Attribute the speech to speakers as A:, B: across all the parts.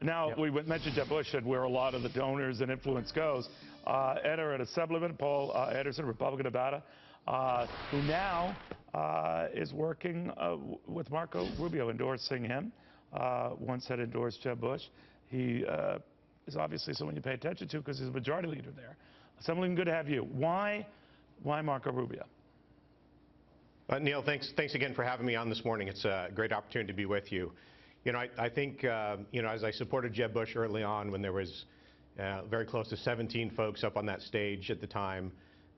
A: Now,
B: Yep.
A: we mentioned Jeb Bush and where a lot of the donors and influence goes. Enter an Assemblyman, Paul Anderson, Republican of Nevada, who now is working with Marco Rubio, endorsing him. Once had endorsed Jeb Bush. He is obviously someone you pay attention to because he's a majority leader there. Assemblyman, good to have you. Why Marco Rubio?
B: Neil, thanks again for having me on this morning. It's a great opportunity to be with you. You know, I think, as I supported Jeb Bush early on when there was very close to 17 folks up on that stage at the time,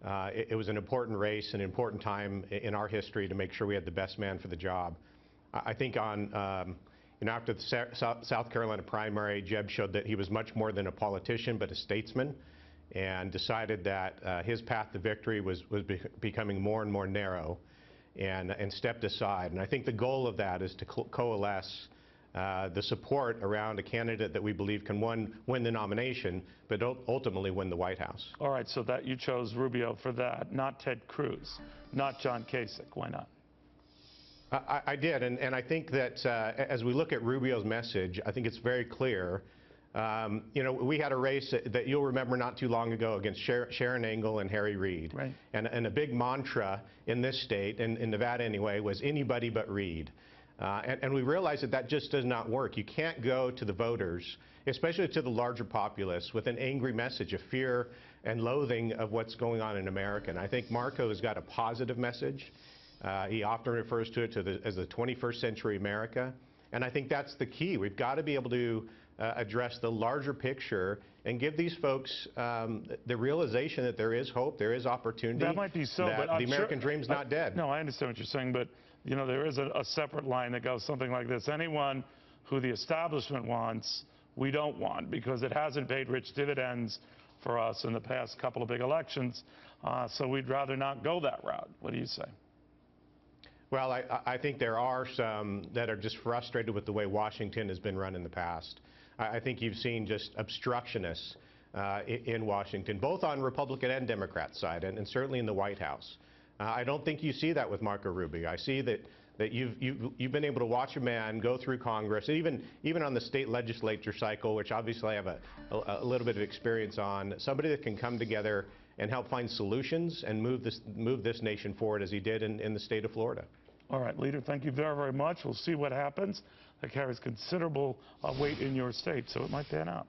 B: it was an important race, an important time in our history to make sure we had the best man for the job. I think after the South Carolina primary, Jeb showed that he was much more than a politician, but a statesman, and decided that his path to victory was becoming more and more narrow, and stepped aside. And I think the goal of that is to coalesce the support around a candidate that we believe can win the nomination, but ultimately win the White House.
A: All right, so that you chose Rubio for that, not Ted Cruz, not John Kasich. Why not?
B: I did, and I think that as we look at Rubio's message, I think it's very clear. We had a race that you'll remember not too long ago against Sharon Engel and Harry Reid.
A: Right.
B: And a big mantra in this state, in Nevada anyway, was anybody but Reid. And we realized that just does not work. You can't go to the voters, especially to the larger populace, with an angry message of fear and loathing of what's going on in America. And I think Marco has got a positive message. He often refers to it as the 21st century America. And I think that's the key. We've got to be able to address the larger picture and give these folks the realization that there is hope, there is opportunity.
A: That might be so,
B: that
A: but
B: the American dream's not dead.
A: No, I understand what you're saying, but there is a separate line that goes something like this. Anyone who the establishment wants, we don't want, because it hasn't paid rich dividends for us in the past couple of big elections, so we'd rather not go that route. What do you say?
B: Well, I think there are some that are just frustrated with the way Washington has been run in the past. I think you've seen just obstructionists in Washington, both on Republican and Democrat side, and certainly in the White House. I don't think you see that with Marco Rubio. I see that you've been able to watch a man go through Congress, even on the state legislature cycle, which obviously I have a little bit of experience on, somebody that can come together and help find solutions and move this nation forward as he did in the state of Florida.
A: All right, Leader, thank you very, very much. We'll see what happens. That carries considerable weight in your state, so it might pan out.